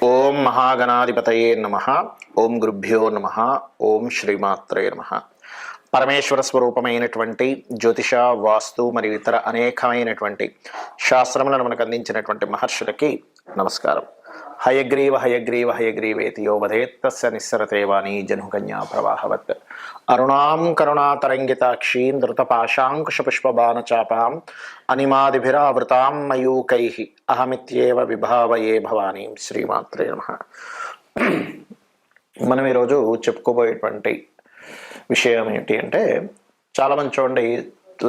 ఓం మహాగణాధిపతయే నమ. ఓం గురుభ్యో నమ. ఓం శ్రీమాత్రే నమ. పరమేశ్వర స్వరూపమైనటువంటి జ్యోతిష, వాస్తు మరియు ఇతర అనేకమైనటువంటి శాస్త్రములను మనకు అందించినటువంటి మహర్షులకి నమస్కారం. హయగ్రీవ హయగ్రీవ హయగ్రీవేతి యో వదేత్తస్య నిస్సరతే వాణి జనుకన్యా ప్రవాహవత్. అరుణాం కరుణాతరంగితాక్షీం ధృతపాశాంకుశపుష్పబాణచాపాం అనిమాదిభిరావృతాం మయూకైః అహమిత్యేవ విభావయే భవానీం. శ్రీమాత్రే నమః. మనం ఈరోజు చెప్పుకోబోయేటువంటి విషయం ఏంటి అంటే, చాలామంది చూడండి,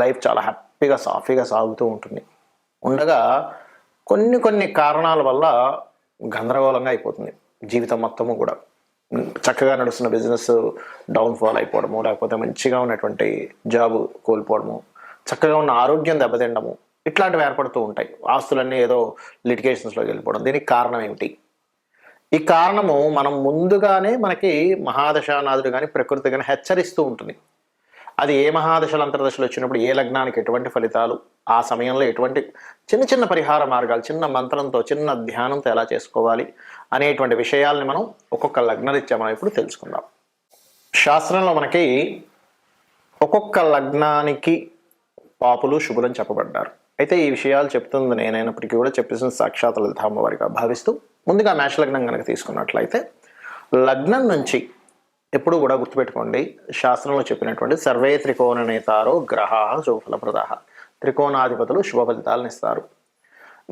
లైఫ్ చాలా హ్యాపీగా సాఫీగా సాగుతూ ఉంటుంది. ఉండగా కొన్ని కారణాల వల్ల గందరగోళంగా అయిపోతుంది జీవితం మొత్తము కూడా. చక్కగా నడుస్తున్న బిజినెస్ డౌన్ఫాల్ అయిపోవడము, లేకపోతే మంచిగా ఉన్నటువంటి జాబ్ కోల్పోవడము, చక్కగా ఉన్న ఆరోగ్యం దెబ్బతిండము, ఇట్లాంటివి ఏర్పడుతూ ఉంటాయి. ఆస్తులన్నీ ఏదో లిటిగేషన్స్లోకి వెళ్ళిపోవడం. దీనికి కారణం ఏమిటి? ఈ కారణము మనం ముందుగానే మనకి మహాదశానాథుడు కానీ ప్రకృతి కానీ హెచ్చరిస్తూ ఉంటుంది. అది ఏ మహాదశలు అంతర్దశలు వచ్చినప్పుడు ఏ లగ్నానికి ఎటువంటి ఫలితాలు, ఆ సమయంలో ఎటువంటి చిన్న పరిహార మార్గాలు, చిన్న మంత్రంతో చిన్న ధ్యానంతో ఎలా చేసుకోవాలి అనేటువంటి విషయాల్ని మనం ఒక్కొక్క లగ్నరీత్యా మనం ఇప్పుడు తెలుసుకుందాం. శాస్త్రంలో మనకి ఒక్కొక్క లగ్నానికి పాపులు శుభులని చెప్పబడ్డారు. అయితే ఈ విషయాలు చెప్తుంది నేనైనప్పటికీ కూడా చెప్పేసిన సాక్షాత్ లలిత అమ్మవారిగా భావిస్తూ, ముందుగా మేష లగ్నం కనుక తీసుకున్నట్లయితే, లగ్నం నుంచి ఎప్పుడు కూడా గుర్తుపెట్టుకోండి, శాస్త్రంలో చెప్పినటువంటి సర్వే త్రికోణ నేతారో గ్రహా శుభఫలప్రదా, త్రికోణాధిపతులు శుభ ఫలితాలను ఇస్తారు.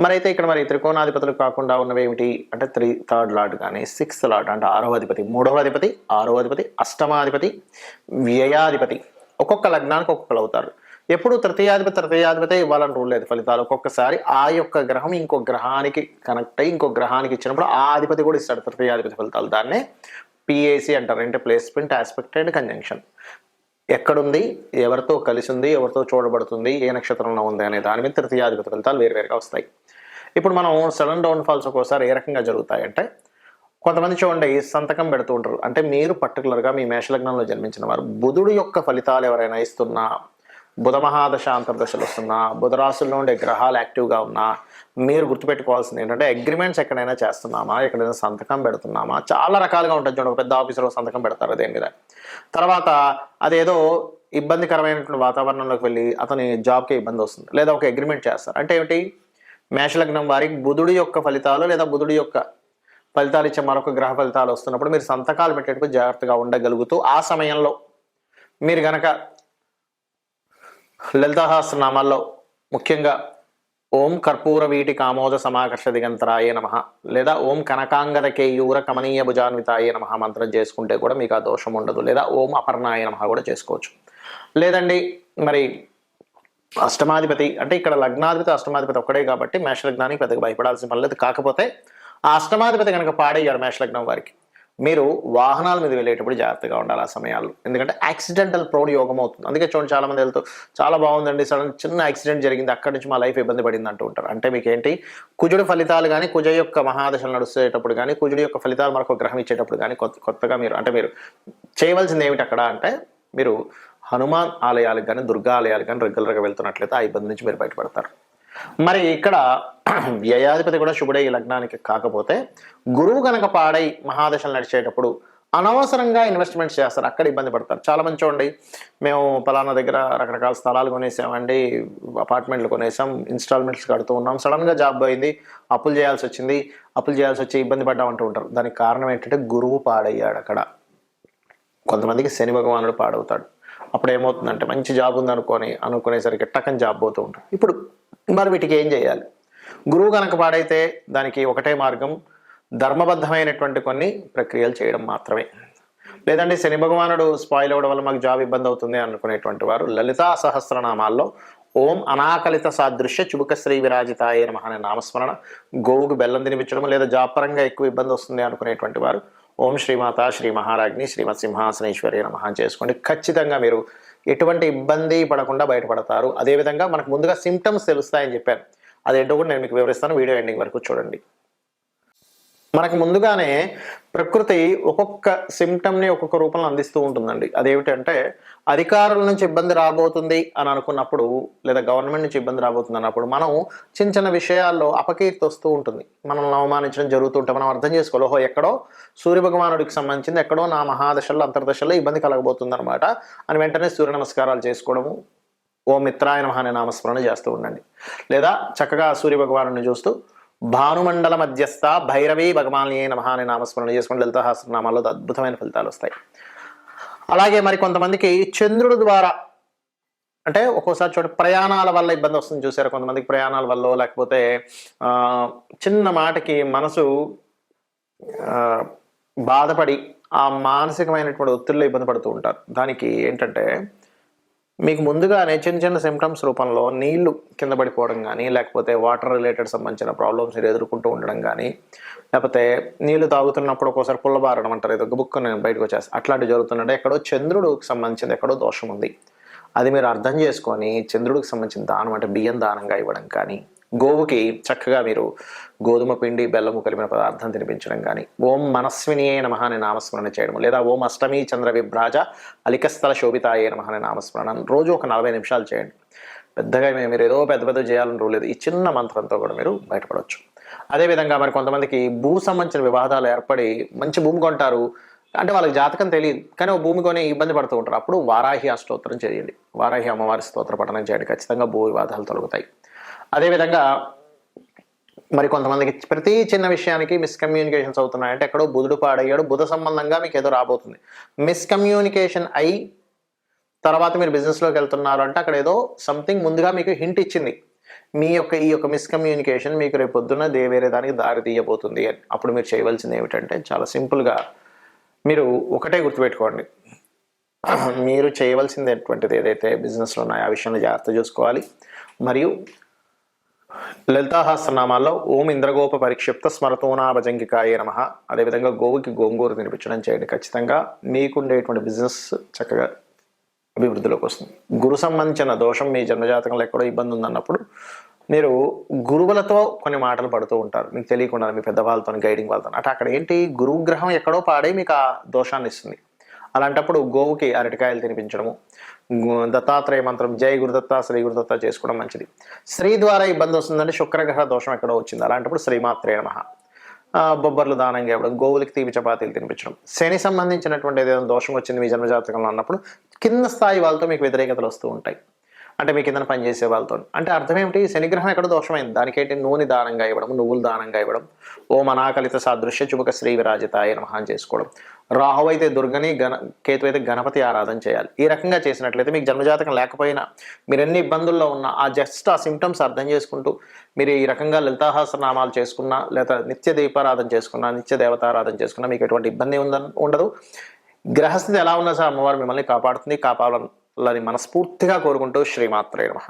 మరైతే ఇక్కడ మరి త్రికోణాధిపతులు కాకుండా ఉన్నవి ఏమిటి అంటే, థర్డ్ లార్డ్ కానీ, సిక్స్త్ లార్డ్ అంటే 6వ అధిపతి, 3వ అధిపతి, 6వ అధిపతి, అష్టమాధిపతి, వ్యయాధిపతి. ఒక్కొక్క లగ్నానికి ఒక్కొక్కరు అవుతారు. ఎప్పుడు తృతీయాధిపతి ఇవ్వాలని రూల్ లేదు ఫలితాలు. ఒక్కొక్కసారి ఆ యొక్క గ్రహం ఇంకో గ్రహానికి కనెక్ట్ అయ్యి ఇంకో గ్రహానికి ఇచ్చినప్పుడు ఆ అధిపతి కూడా ఇస్తాడు తృతీయాధిపతి ఫలితాలు. దాన్నే పిఏసి అంటారు, అంటే ప్లేస్మెంట్, ఆస్పెక్ట్ అండ్ కంజంక్షన్. ఎక్కడుంది, ఎవరితో కలిసి ఉంది, ఎవరితో చూడబడుతుంది, ఏ నక్షత్రంలో ఉంది అనే దాని మీద తృతీయాధిపతి ఫలితాలు వేరువేరుగా వస్తాయి. ఇప్పుడు మనం సడన్ డౌన్ఫాల్స్ ఒక్కోసారి ఏ రకంగా జరుగుతాయంటే, కొంతమంది చూడండి సంతకం పెడుతూ ఉంటారు. అంటే మీరు పర్టికులర్గా మీ మేషలగ్నంలో జన్మించిన వారు బుధుడు యొక్క ఫలితాలు ఎవరైనా ఇస్తున్నా, బుధ మహాదశ అంతర్దశలు వస్తున్నా, బుధ రాశుల్లో ఉండే గ్రహాలు యాక్టివ్గా ఉన్నా, మీరు గుర్తుపెట్టుకోవాల్సింది ఏంటంటే, అగ్రిమెంట్స్ ఎక్కడైనా చేస్తున్నామా, ఎక్కడైనా సంతకం పెడుతున్నామా, చాలా రకాలుగా ఉంటుంది. చూడండి, ఒక పెద్ద ఆఫీసర్లో సంతకం పెడతారు దేని మీద, తర్వాత అదేదో ఇబ్బందికరమైనటువంటి వాతావరణంలోకి వెళ్ళి అతని జాబ్కి ఇబ్బంది వస్తుంది, లేదా ఒక అగ్రిమెంట్ చేస్తారు. అంటే ఏమిటి, మేషలగ్నం వారికి బుధుడి యొక్క ఫలితాలు లేదా బుధుడి యొక్క ఫలితాలు ఇచ్చే మరొక గ్రహ ఫలితాలు వస్తున్నప్పుడు మీరు సంతకాలు పెట్టేటప్పుడు జాగ్రత్తగా ఉండగలుగుతూ, ఆ సమయంలో మీరు గనక లలితాసహస్రనామాల్లో ముఖ్యంగా ఓం కర్పూర వీటి కామోద సమాకర్ష దిగంతరాయ నమ, లేదా ఓం కనకాంగద కేయూర కమనీయ భుజాన్వితాయ నమ మంత్రం చేసుకుంటే కూడా మీకు ఆ దోషం ఉండదు. లేదా ఓం అపర్ణాయ నమ కూడా చేసుకోవచ్చు. లేదండి మరి అష్టమాధిపతి అంటే, ఇక్కడ లగ్నాధిపతి అష్టమాధిపతి ఒక్కడే కాబట్టి మేషలగ్నానికి పెద్దగా భయపడాల్సిన పని లేదు. కాకపోతే ఆ అష్టమాధిపతి కనుక పాడయ్యాడు మేషలగ్నం వారికి, మీరు వాహనాల మీద వెళ్ళేటప్పుడు జాగ్రత్తగా ఉండాలి ఆ సమయాల్లో. ఎందుకంటే యాక్సిడెంటల్ ప్రౌఢ యోగం అవుతుంది. అందుకే చూడండి, చాలా మంది వెళ్తూ చాలా బాగుందండి, సడన్ చిన్న యాక్సిడెంట్ జరిగింది, అక్కడి నుంచి మా లైఫ్ ఇబ్బంది పడింది అంటూ ఉంటారు. అంటే మీకు ఏంటి, కుజుడు ఫలితాలు కానీ, కుజ యొక్క మహాదశలు నడుచేటప్పుడు కానీ, కుజుడు యొక్క ఫలితాలు మరొక గ్రహం ఇచ్చేటప్పుడు కానీ కొత్తగా మీరు చేయవలసింది ఏమిటి అక్కడ అంటే, మీరు హనుమాన్ ఆలయాలకు కానీ, దుర్గా ఆలయాలకు కానీ రెగ్యులర్గా వెళ్తున్నట్లయితే ఆ ఇబ్బంది నుంచి మీరు బయటపడతారు. మరి ఇక్కడ వ్యయాధిపతి కూడా శుభుడై ఈ లగ్నానికి. కాకపోతే గురువు కనుక పాడై మహాదశలు నడిచేటప్పుడు అనవసరంగా ఇన్వెస్ట్మెంట్స్ చేస్తారు, అక్కడ ఇబ్బంది పడతారు. చాలా మంది చూడండి, మేము పలానా దగ్గర రకరకాల స్థలాలు కొనేసామండి, అపార్ట్మెంట్లు కొనేసాం, ఇన్స్టాల్మెంట్స్ కడుతూ ఉన్నాం, సడన్గా జాబ్ పోయింది, అప్పులు చేయాల్సి వచ్చి ఇబ్బంది పడ్డాం అంటూ ఉంటారు. దానికి కారణం ఏంటంటే గురువు పాడయ్యాడు అక్కడ. కొంతమందికి శని భగవానుడు పాడవుతాడు. అప్పుడు ఏమవుతుందంటే, మంచి జాబ్ ఉంది అనుకునేసరికి టక్కని జాబ్ పోతూ ఉంటారు. ఇప్పుడు మరి వీటికి ఏం చేయాలి? గురువు కనుక పాడైతే దానికి ఒకటే మార్గం, ధర్మబద్ధమైనటువంటి కొన్ని ప్రక్రియలు చేయడం మాత్రమే. లేదంటే శని భగవానుడు స్పాయిల్ అవ్వడం వల్ల మాకు జాబ్ ఇబ్బంది అవుతుంది అనుకునేటువంటి వారు లలితా సహస్రనామాల్లో ఓం అనాకలిత సాదృశ్య చుబుక శ్రీ విరాజితాయ నమః అనే నామస్మరణ, గోవుకు బెల్లం తినిపించడం, లేదా జాబ్ పరంగా ఎక్కువ ఇబ్బంది వస్తుంది అనుకునేటువంటి వారు ఓం శ్రీమాత శ్రీ మహారాజ్ని శ్రీమత్ సింహాసనేశ్వరి నమః చేసుకోండి. ఖచ్చితంగా మీరు ఎటువంటి ఇబ్బంది పడకుండా బయటపడతారు. అదేవిధంగా మనకు ముందుగా సిమ్టమ్స్ తెలుస్తాయని చెప్పాను, అదేంటో కూడా నేను మీకు వివరిస్తాను. వీడియో ఎండింగ్ వరకు చూడండి. మనకు ముందుగానే ప్రకృతి ఒక్కొక్క సిమ్టమ్ని ఒక్కొక్క రూపంలో అందిస్తూ ఉంటుందండి. అదేమిటంటే అధికారుల నుంచి ఇబ్బంది రాబోతుంది అని అనుకున్నప్పుడు, లేదా గవర్నమెంట్ నుంచి ఇబ్బంది రాబోతుంది అన్నప్పుడు మనం చిన్న చిన్న విషయాల్లో అపకీర్తి వస్తూ ఉంటుంది. మనల్ని అవమానించడం జరుగుతూ ఉంటే మనం అర్థం చేసుకోవాలి, ఓహో ఎక్కడో సూర్యభగవానుడికి సంబంధించింది ఎక్కడో నా మహాదశల్లో అంతర్దశల్లో ఇబ్బంది కలగబోతుంది అనమాట అని వెంటనే సూర్య నమస్కారాలు చేసుకోవడము, ఓ మిత్రాయ నమః అనే నామస్మరణ చేస్తూ ఉండండి. లేదా చక్కగా సూర్యభగవాను చూస్తూ భానుమండల మధ్యస్థ భైరవీ భగవాన్యే నమః అనే నామస్మరణ చేసుకుని లలితా సహస్రనామాల్లో అద్భుతమైన ఫలితాలు వస్తాయి. అలాగే మరి కొంతమందికి చంద్రుడి ద్వారా, అంటే ఒక్కోసారి ప్రయాణాల వల్ల ఇబ్బంది వస్తుంది చూసారు. కొంతమందికి ప్రయాణాల వల్ల, లేకపోతే చిన్న మాటకి మనసు బాధపడి ఆ మానసికమైనటువంటి ఒత్తిడిలో ఇబ్బంది పడుతూ ఉంటారు. దానికి ఏంటంటే మీకు ముందుగానే చిన్న చిన్న సిమ్టమ్స్ రూపంలో నీళ్లు కింద పడిపోవడం కానీ, లేకపోతే వాటర్ రిలేటెడ్ సంబంధించిన ప్రాబ్లమ్స్ ఎదుర్కొంటూ ఉండడం కానీ, లేకపోతే నీళ్లు తాగుతున్నప్పుడు ఒక్కోసారి పుల్లబారడం అంటారు, ఏదో బుక్ నేను బయటకు వచ్చేసి అట్లాంటివి జరుగుతుందంటే ఎక్కడో చంద్రుడికి సంబంధించింది ఎక్కడో దోషం ఉంది. అది మీరు అర్థం చేసుకొని చంద్రుడికి సంబంధించిన దానం అంటే బియ్యం దానంగా ఇవ్వడం కానీ, గోవుకి చక్కగా మీరు గోధుమ పిండి బెల్లము కలిపిన పదార్థం తినిపించడం కానీ, ఓం మనస్వినియే నమః అనే నామస్మరణ చేయడం, లేదా ఓం అష్టమి చంద్ర విభ్రాజ అలికస్థల శోభితాయే నమః అనే నామస్మరణ రోజు ఒక 40 నిమిషాలు చేయండి. పెద్దగా మీరు ఏదో పెద్ద చేయాలని రూల్ లేదు. ఈ చిన్న మంత్రంతో కూడా మీరు బయటపడవచ్చు. అదేవిధంగా మరి కొంతమందికి భూ సంబంధించిన వివాదాలు ఏర్పడి మంచి భూమి కొంటారు, అంటే వాళ్ళకి జాతకం తెలియదు కానీ ఓ భూమి కొని ఇబ్బంది పడుతూ ఉంటారు. అప్పుడు వారాహి అష్టోత్తరం చేయండి, వారాహి అమ్మవారి స్తోత్ర పఠనం చేయండి, ఖచ్చితంగా భూ వివాదాలు తొలగుతాయి. అదేవిధంగా మరి కొంతమందికి ప్రతి చిన్న విషయానికి మిస్కమ్యూనికేషన్స్ అవుతున్నాయంటే ఎక్కడో బుధుడు పాడయ్యాడు, బుధ సంబంధంగా మీకు ఏదో రాబోతుంది. మిస్కమ్యూనికేషన్ అయి తర్వాత మీరు బిజినెస్లోకి వెళ్తున్నారు అంటే అక్కడ ఏదో సంథింగ్ ముందుగా మీకు హింట్ ఇచ్చింది. ఈ యొక్క మిస్కమ్యూనికేషన్ మీకు రేపు పొద్దున్న వేరే దానికి దారి తీయబోతుంది అని. అప్పుడు మీరు చేయవలసింది ఏమిటంటే చాలా సింపుల్గా మీరు ఒకటే గుర్తుపెట్టుకోండి, మీరు చేయవలసింది ఎటువంటిది ఏదైతే బిజినెస్లో ఉన్నాయో ఆ విషయంలో జాగ్రత్త చూసుకోవాలి. మరియు లలితా సహస్రనామాల్లో ఓం ఇంద్రగోప పరిక్షిప్త స్మరతోనా భజంగికాయే నమః, అదేవిధంగా గోవుకి గోంగూర తినిపించడం చేయండి. ఖచ్చితంగా మీకుండేటువంటి బిజినెస్ చక్కగా అభివృద్ధిలోకి వస్తుంది. గురు సంబంధించిన దోషం మీ జన్మజాతకంలో ఎక్కడో ఇబ్బంది ఉందన్నప్పుడు మీరు గురువులతో కొన్ని మాటలు పడుతూ ఉంటారు, మీకు తెలియకుండా మీ పెద్దవాళ్ళతో గైడింగ్ వాళ్ళతో. అంటే అక్కడ ఏంటి, గురుగ్రహం ఎక్కడో పాడే మీకు ఆ దోషాన్ని ఇస్తుంది. అలాంటప్పుడు గోవుకి అరటికాయలు తినిపించడము, దత్తాత్రేయ మంత్రం జై గురుదత్త శ్రీ గురుదత్త చేసుకోవడం మంచిది. స్త్రీ ద్వారా ఇబ్బంది వస్తుందంటే శుక్రగ్రహ దోషం ఎక్కడో వచ్చింది, అలాంటప్పుడు శ్రీమాత్రే నమః, బొబ్బర్లు దానంగా ఇవ్వడం, గోవులకి తీపి చపాతీలు తినిపించడం. శని సంబంధించినటువంటి ఏదైనా దోషం వచ్చింది మీ జన్మజాతకంలో అన్నప్పుడు కింద స్థాయి వాళ్ళతో మీకు వ్యతిరేకతలు వస్తూ ఉంటాయి, అంటే మీకు కింద పనిచేసే వాళ్ళతో. అంటే అర్థం ఏమిటి, శనిగ్రహం ఎక్కడ దోషమైంది, దానికేంటి నూనె దానంగా ఇవ్వడం, నువ్వులు దానంగా ఇవ్వడం, ఓం అనాకలిత సాదృశ్య చుబుక శ్రీ విరాజితాయ నమః చేసుకోవడం. రాహు అయితే దుర్గని, కేతు అయితే గణపతి ఆరాధన చేయాలి. ఈ రకంగా చేసినట్లయితే మీకు జన్మజాతకం లేకపోయినా మీరు ఎన్ని ఇబ్బందుల్లో ఉన్నా ఆ సిమ్టమ్స్ అర్థం చేసుకుంటూ మీరు ఈ రకంగా లలితాసహస్రనామాలు చేసుకున్నా, లేదా నిత్య దీపారాధన చేసుకున్నా, నిత్య దేవతారాధన చేసుకున్నా మీకు ఎటువంటి ఇబ్బంది ఉండదు. గ్రహస్థితి ఎలా ఉన్నా సార్ అమ్మవారు మిమ్మల్ని కాపాడుతుంది, కాపాడాలని మనస్ఫూర్తిగా కోరుకుంటూ శ్రీమాత్రే నమః.